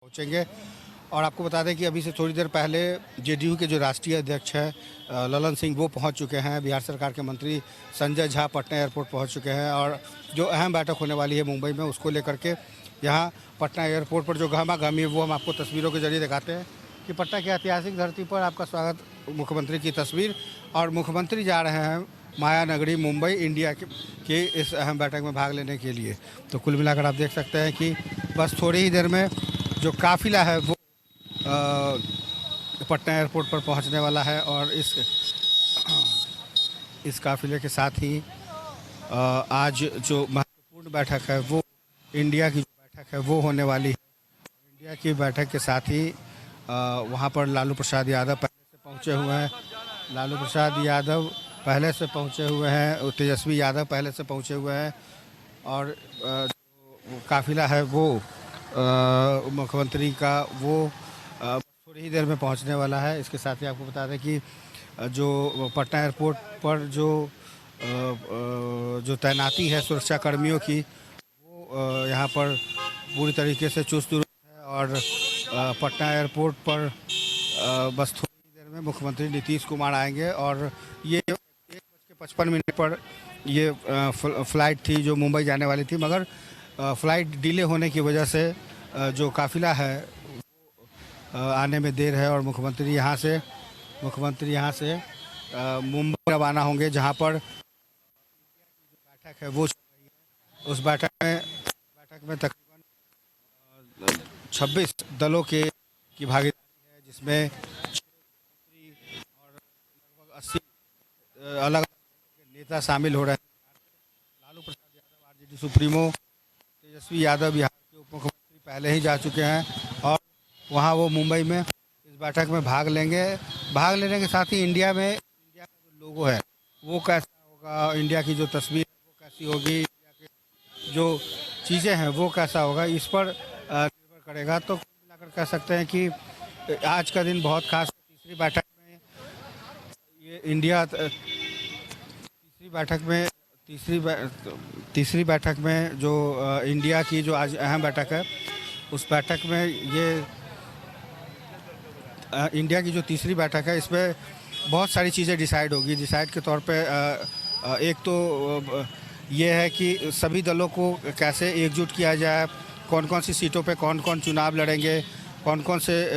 पहुंचेंगे। और आपको बता दें कि अभी से थोड़ी देर पहले जेडीयू के जो राष्ट्रीय अध्यक्ष हैं ललन सिंह, वो पहुंच चुके हैं। बिहार सरकार के मंत्री संजय झा पटना एयरपोर्ट पहुंच चुके हैं और जो अहम बैठक होने वाली है मुंबई में, उसको लेकर के यहाँ पटना एयरपोर्ट पर जो गहमा-गहमी है वो हम आपको तस्वीरों के जरिए दिखाते हैं कि पटना की ऐतिहासिक धरती पर आपका स्वागत। मुख्यमंत्री की तस्वीर, और मुख्यमंत्री जा रहे हैं माया नगरी मुंबई इंडिया के इस अहम बैठक में भाग लेने के लिए। तो कुल मिलाकर आप देख सकते हैं कि बस थोड़ी ही देर में जो काफिला है वो पटना एयरपोर्ट पर पहुंचने वाला है। और इस काफिले के साथ ही आज जो महत्वपूर्ण बैठक है वो इंडिया की जो बैठक है वो होने वाली है। इंडिया की बैठक के साथ ही वहां पर लालू प्रसाद यादव पहले से पहुंचे हुए हैं। लालू प्रसाद यादव पहले से पहुंचे हुए हैं, तेजस्वी यादव पहले से पहुंचे हुए हैं। और जो काफिला है वो मुख्यमंत्री का वो थोड़ी ही देर में पहुंचने वाला है। इसके साथ ही आपको बता दें कि जो पटना एयरपोर्ट पर जो तैनाती है सुरक्षा कर्मियों की, वो यहाँ पर पूरी तरीके से चुस्त दुरुस्त है। और पटना एयरपोर्ट पर बस थोड़ी ही देर में मुख्यमंत्री नीतीश कुमार आएंगे। और ये 1:55 पर ये फ़्लाइट थी जो मुंबई जाने वाली थी, मगर फ़्लाइट डिले होने की वजह से जो काफ़िला है आने में देर है। और मुख्यमंत्री यहाँ से मुंबई रवाना होंगे, जहाँ पर बैठक है वो उस बैठक में तकरीबन 26 दलों की भागीदारी है, जिसमें मंत्री और लगभग 80 अलग नेता शामिल हो रहे हैं। लालू प्रसाद यादव आरजेडी सुप्रीमो, तेजस्वी यादव बिहार के उप मुख्यमंत्री पहले ही जा चुके हैं और वहाँ वो मुंबई में इस बैठक में भाग लेंगे। भाग लेने के साथ ही इंडिया का जो लोगो है वो कैसा होगा, इंडिया की जो तस्वीर है वो कैसी होगी, इंडिया के जो चीज़ें हैं वो कैसा होगा, इस पर निर्भर करेगा। तो कुल मिलाकर कह सकते हैं कि आज का दिन बहुत खास है। तीसरी बैठक में जो इंडिया की जो आज अहम बैठक है, उस बैठक में ये इंडिया की जो तीसरी बैठक है, इसमें बहुत सारी चीज़ें डिसाइड होगी। डिसाइड के तौर पे एक तो ये है कि सभी दलों को कैसे एकजुट किया जाए, कौन कौन सी सीटों पे कौन कौन चुनाव लड़ेंगे, कौन कौन से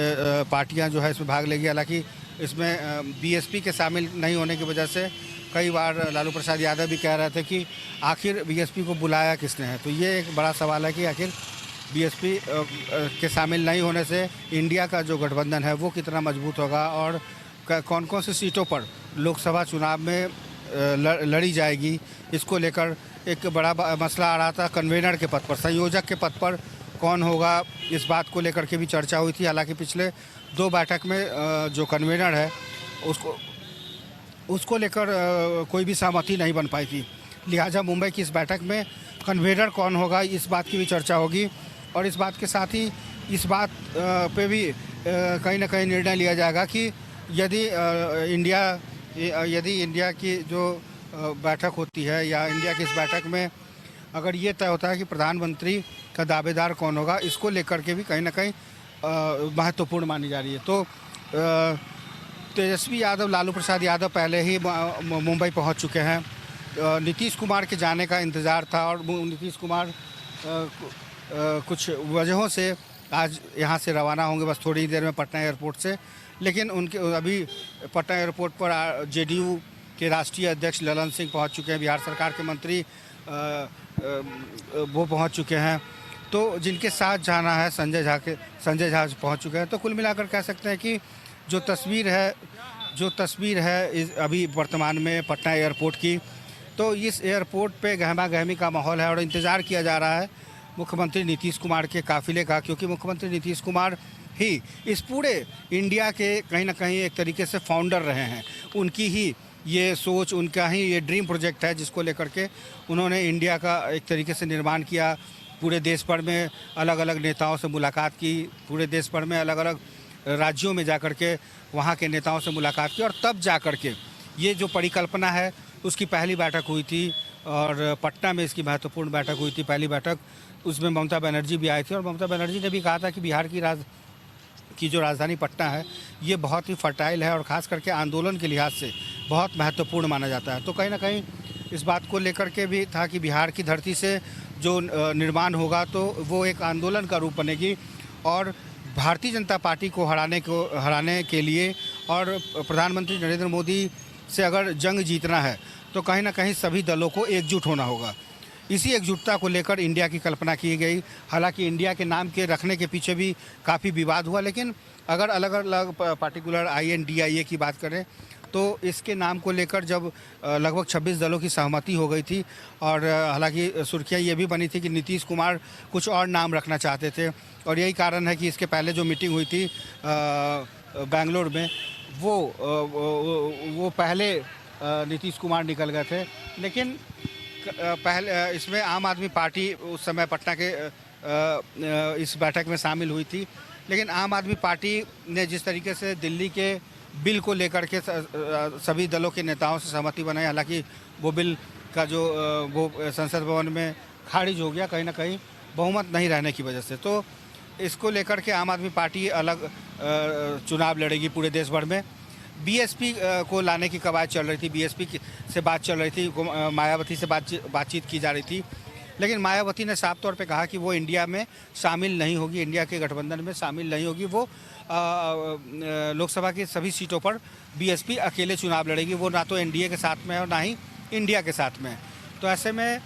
पार्टियां जो है इसमें भाग लेंगी। हालांकि इसमें बीएसपी के शामिल नहीं होने की वजह से कई बार लालू प्रसाद यादव भी कह रहे थे कि आखिर बीएसपी को बुलाया किसने है। तो ये एक बड़ा सवाल है कि आखिर बीएसपी के शामिल नहीं होने से इंडिया का जो गठबंधन है वो कितना मजबूत होगा और कौन कौन सी सीटों पर लोकसभा चुनाव में लड़ी जाएगी। इसको लेकर एक बड़ा मसला आ रहा था। कन्वेनर के पद पर, संयोजक के पद पर कौन होगा, इस बात को लेकर के भी चर्चा हुई थी। हालांकि पिछले 2 बैठक में जो कन्वेनर है उसको लेकर कोई भी सहमति नहीं बन पाई थी। लिहाजा मुंबई की इस बैठक में कन्वेनर कौन होगा, इस बात की भी चर्चा होगी। और इस बात के साथ ही इस बात पे भी कहीं ना कहीं निर्णय लिया जाएगा कि यदि इंडिया की जो बैठक होती है या इंडिया की इस बैठक में अगर ये तय होता है कि प्रधानमंत्री का दावेदार कौन होगा, इसको लेकर के भी कहीं ना कहीं महत्वपूर्ण मानी जा रही है। तो तेजस्वी यादव, लालू प्रसाद यादव पहले ही मुंबई पहुंच चुके हैं। नीतीश कुमार के जाने का इंतज़ार था और नीतीश कुमार कुछ वजहों से आज यहाँ से रवाना होंगे बस थोड़ी ही देर में पटना एयरपोर्ट से। लेकिन उनके अभी पटना एयरपोर्ट पर जेडीयू के राष्ट्रीय अध्यक्ष ललन सिंह पहुँच चुके हैं, बिहार सरकार के मंत्री वो पहुँच चुके हैं। तो जिनके साथ जाना है संजय झा पहुँच चुके हैं। तो कुल मिलाकर कह सकते हैं कि जो तस्वीर है अभी वर्तमान में पटना एयरपोर्ट की, तो इस एयरपोर्ट पे गहमा गहमी का माहौल है और इंतज़ार किया जा रहा है मुख्यमंत्री नीतीश कुमार के काफ़िले का, क्योंकि मुख्यमंत्री नीतीश कुमार ही इस पूरे इंडिया के कहीं ना कहीं एक तरीके से फाउंडर रहे हैं। उनकी ही ये सोच, उनका ही ये ड्रीम प्रोजेक्ट है जिसको लेकर के उन्होंने इंडिया का एक तरीके से निर्माण किया। पूरे देश भर में अलग अलग नेताओं से मुलाकात की, पूरे देश भर में अलग अलग राज्यों में जाकर के वहाँ के नेताओं से मुलाकात की, और तब जा कर के ये जो परिकल्पना है उसकी पहली बैठक हुई थी। और पटना में इसकी महत्वपूर्ण बैठक हुई थी, पहली बैठक उसमें ममता बनर्जी भी आई थी और ममता बनर्जी ने भी कहा था कि बिहार की जो राजधानी पटना है ये बहुत ही फर्टाइल है और ख़ास करके आंदोलन के लिहाज से बहुत महत्वपूर्ण माना जाता है। तो कहीं ना कहीं इस बात को लेकर के भी था कि बिहार की धरती से जो निर्माण होगा तो वो एक आंदोलन का रूप बनेगी और भारतीय जनता पार्टी को हराने के लिए और प्रधानमंत्री नरेंद्र मोदी से अगर जंग जीतना है तो कहीं ना कहीं सभी दलों को एकजुट होना होगा। इसी एकजुटता को लेकर इंडिया की कल्पना की गई। हालांकि इंडिया के नाम के रखने के पीछे भी काफ़ी विवाद हुआ, लेकिन अगर अलग अलग पार्टिकुलर INDIA की बात करें तो इसके नाम को लेकर जब लगभग 26 दलों की सहमति हो गई थी और हालांकि सुर्खियाँ ये भी बनी थी कि नीतीश कुमार कुछ और नाम रखना चाहते थे और यही कारण है कि इसके पहले जो मीटिंग हुई थी बेंगलोर में वो पहले नीतीश कुमार निकल गए थे। लेकिन पहले इसमें आम आदमी पार्टी उस समय पटना के इस बैठक में शामिल हुई थी, लेकिन आम आदमी पार्टी ने जिस तरीके से दिल्ली के बिल को लेकर के सभी दलों के नेताओं से सहमति बनाई, हालांकि वो बिल का जो वो संसद भवन में खारिज हो गया कहीं ना कहीं बहुमत नहीं रहने की वजह से। तो इसको लेकर के आम आदमी पार्टी अलग चुनाव लड़ेगी पूरे देश भर में। BSP को लाने की कवायद चल रही थी, BSP से बात चल रही थी, मायावती से बातचीत की जा रही थी, लेकिन मायावती ने साफ तौर पे कहा कि वो इंडिया में शामिल नहीं होगी, इंडिया के गठबंधन में शामिल नहीं होगी। वो लोकसभा की सभी सीटों पर BSP अकेले चुनाव लड़ेगी, वो ना तो NDA के साथ में है और ना ही इंडिया के साथ में है। तो ऐसे में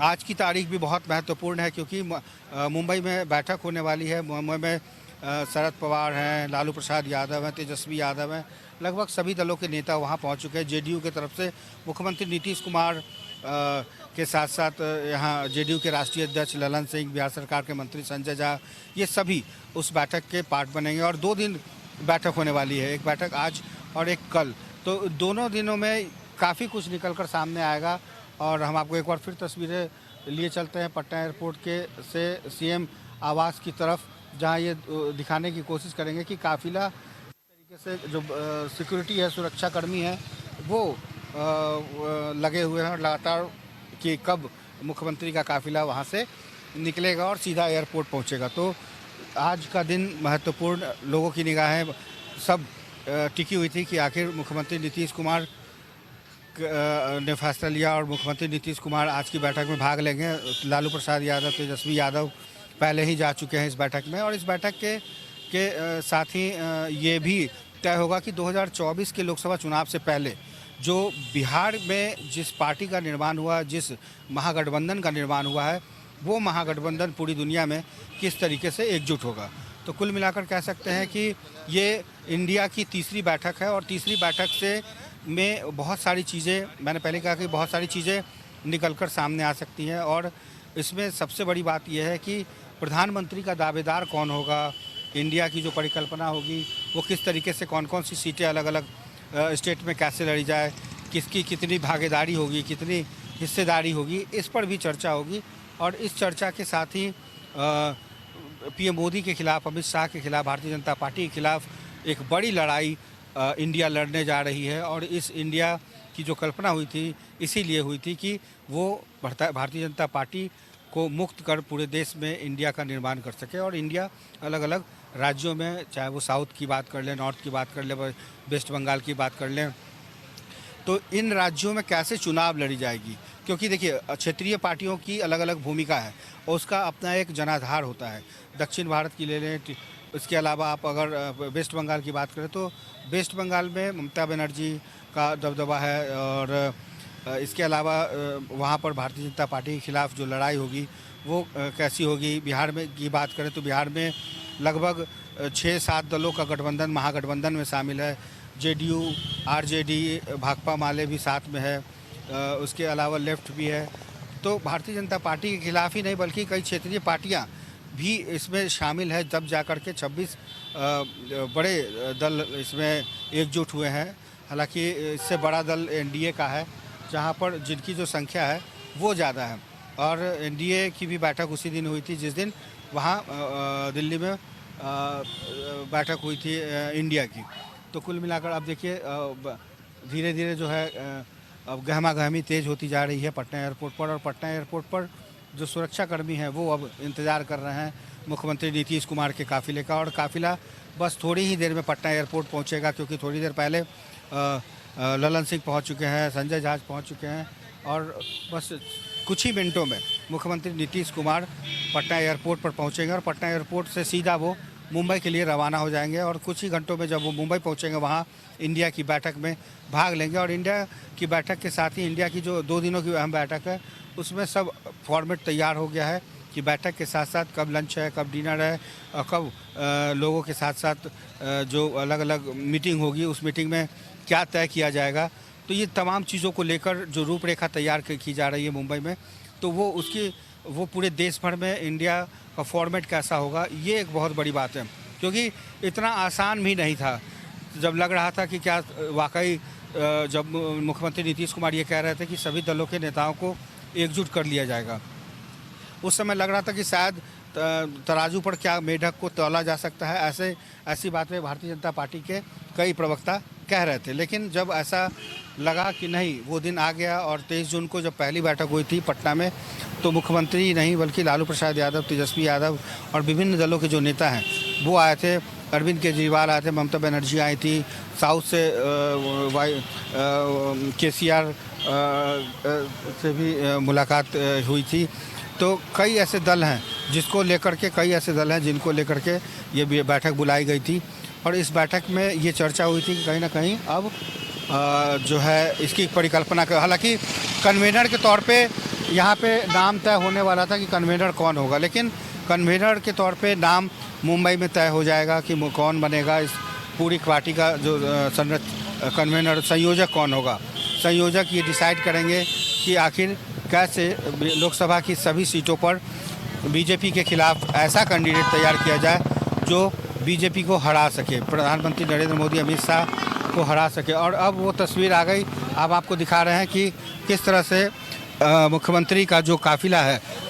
आज की तारीख भी बहुत महत्वपूर्ण है क्योंकि मुंबई में बैठक होने वाली है। मुंबई में शरद पवार हैं, लालू प्रसाद यादव हैं, तेजस्वी यादव हैं, लगभग सभी दलों के नेता वहां पहुंच चुके हैं। JDU की तरफ से मुख्यमंत्री नीतीश कुमार के साथ साथ यहाँ JDU के राष्ट्रीय अध्यक्ष ललन सिंह, बिहार सरकार के मंत्री संजय झा, ये सभी उस बैठक के पार्ट बनेंगे और 2 दिन बैठक होने वाली है, एक बैठक आज और एक कल। तो दोनों दिनों में काफ़ी कुछ निकल कर सामने आएगा और हम आपको एक बार फिर तस्वीरें लिए चलते हैं पटना एयरपोर्ट से CM आवास की तरफ, जहां ये दिखाने की कोशिश करेंगे कि काफिला तरीके से जो सिक्योरिटी है, सुरक्षाकर्मी है, वो लगे हुए हैं और लगातार कि कब मुख्यमंत्री का काफिला वहां से निकलेगा और सीधा एयरपोर्ट पहुंचेगा। तो आज का दिन महत्वपूर्ण, लोगों की निगाहें सब टिकी हुई थी कि आखिर मुख्यमंत्री नीतीश कुमार ने फैसला लिया और मुख्यमंत्री नीतीश कुमार आज की बैठक में भाग लेंगे। लालू प्रसाद यादव, तेजस्वी यादव पहले ही जा चुके हैं इस बैठक में और इस बैठक के साथ ही ये भी तय होगा कि 2024 के लोकसभा चुनाव से पहले जो बिहार में जिस पार्टी का निर्माण हुआ, जिस महागठबंधन का निर्माण हुआ है, वो महागठबंधन पूरी दुनिया में किस तरीके से एकजुट होगा। तो कुल मिलाकर कह सकते हैं कि ये इंडिया की तीसरी बैठक है और तीसरी बैठक से में बहुत सारी चीज़ें, मैंने पहले कहा कि बहुत सारी चीज़ें निकलकर सामने आ सकती हैं और इसमें सबसे बड़ी बात यह है कि प्रधानमंत्री का दावेदार कौन होगा, इंडिया की जो परिकल्पना होगी वो किस तरीके से, कौन कौन सी सीटें अलग अलग स्टेट में कैसे लड़ी जाए, किसकी कितनी भागीदारी होगी, कितनी हिस्सेदारी होगी, इस पर भी चर्चा होगी। और इस चर्चा के साथ ही PM मोदी के खिलाफ, अमित शाह के खिलाफ, भारतीय जनता पार्टी के खिलाफ एक बड़ी लड़ाई इंडिया लड़ने जा रही है और इस इंडिया की जो कल्पना हुई थी इसीलिए हुई थी कि वो भारतीय जनता पार्टी को मुक्त कर पूरे देश में इंडिया का निर्माण कर सके और इंडिया अलग अलग राज्यों में, चाहे वो साउथ की बात कर लें, नॉर्थ की बात कर लें, वेस्ट बंगाल की बात कर लें, तो इन राज्यों में कैसे चुनाव लड़ी जाएगी, क्योंकि देखिए क्षेत्रीय पार्टियों की अलग अलग भूमिका है और उसका अपना एक जनाधार होता है। दक्षिण भारत की ले लें, इसके अलावा आप अगर वेस्ट बंगाल की बात करें तो वेस्ट बंगाल में ममता बनर्जी का दबदबा है और इसके अलावा वहाँ पर भारतीय जनता पार्टी के खिलाफ जो लड़ाई होगी वो कैसी होगी। बिहार में की बात करें तो बिहार में लगभग 6-7 दलों का गठबंधन, महागठबंधन में शामिल है। JDU, RJD, भाकपा माले भी साथ में है, उसके अलावा लेफ्ट भी है। तो भारतीय जनता पार्टी के खिलाफ ही नहीं बल्कि कई क्षेत्रीय पार्टियां भी इसमें शामिल है, जब जाकर के 26 बड़े दल इसमें एकजुट हुए हैं। हालांकि इससे बड़ा दल NDA का है, जहां पर जिनकी जो संख्या है वो ज़्यादा है और NDA की भी बैठक उसी दिन हुई थी जिस दिन वहाँ दिल्ली में बैठक हुई थी इंडिया की। तो कुल मिलाकर अब देखिए धीरे धीरे जो है अब गहमा गहमी तेज़ होती जा रही है पटना एयरपोर्ट पर और पटना एयरपोर्ट पर जो सुरक्षाकर्मी हैं वो अब इंतज़ार कर रहे हैं मुख्यमंत्री नीतीश कुमार के काफ़िले का। और काफ़िला बस थोड़ी ही देर में पटना एयरपोर्ट पहुंचेगा, क्योंकि थोड़ी देर पहले ललन सिंह पहुंच चुके हैं, संजय जहाज पहुंच चुके हैं और बस कुछ ही मिनटों में मुख्यमंत्री नीतीश कुमार पटना एयरपोर्ट पर पहुंचेंगे और पटना एयरपोर्ट से सीधा वो मुंबई के लिए रवाना हो जाएंगे। और कुछ ही घंटों में जब वो मुंबई पहुंचेंगे वहां इंडिया की बैठक में भाग लेंगे। और इंडिया की बैठक के साथ ही इंडिया की जो 2 दिनों की अहम बैठक है उसमें सब फॉर्मेट तैयार हो गया है कि बैठक के साथ साथ कब लंच है, कब डिनर है और कब लोगों के साथ साथ जो अलग अलग मीटिंग होगी उस मीटिंग में क्या तय किया जाएगा। तो ये तमाम चीज़ों को लेकर जो रूपरेखा तैयार की जा रही है मुंबई में, तो वो पूरे देश भर में इंडिया का फॉर्मेट कैसा होगा, ये एक बहुत बड़ी बात है। क्योंकि इतना आसान भी नहीं था। जब लग रहा था कि क्या वाकई जब मुख्यमंत्री नीतीश कुमार ये कह रहे थे कि सभी दलों के नेताओं को एकजुट कर लिया जाएगा, उस समय लग रहा था कि शायद तराजू पर क्या मेढक को तौला जा सकता है, ऐसी बातें भारतीय जनता पार्टी के कई प्रवक्ता कह रहे थे। लेकिन जब ऐसा लगा कि नहीं, वो दिन आ गया और 23 जून को जब पहली बैठक हुई थी पटना में, तो मुख्यमंत्री ही नहीं बल्कि लालू प्रसाद यादव, तेजस्वी यादव और विभिन्न दलों के जो नेता हैं वो आए थे। अरविंद केजरीवाल आए थे, ममता बनर्जी आई थी, साउथ से KCR से भी मुलाकात हुई थी। तो कई ऐसे दल हैं जिनको लेकर के ये बैठक बुलाई गई थी। और इस बैठक में ये चर्चा हुई थी कि कहीं ना कहीं अब जो है इसकी परिकल्पना कर, हालांकि कन्वेनर के तौर पे यहाँ पे नाम तय होने वाला था कि कन्वेनर कौन होगा, लेकिन कन्वेनर के तौर पे नाम मुंबई में तय हो जाएगा कि कौन बनेगा इस पूरी पार्टी का जो कन्वेनर, संयोजक कौन होगा। संयोजक ये डिसाइड करेंगे कि आखिर कैसे लोकसभा की सभी सीटों पर बीजेपी के खिलाफ ऐसा कैंडिडेट तैयार किया जाए जो बीजेपी को हरा सके, प्रधानमंत्री नरेंद्र मोदी अमित शाह को हरा सके। और अब वो तस्वीर आ गई, अब आपको दिखा रहे हैं कि किस तरह से मुख्यमंत्री का जो काफिला है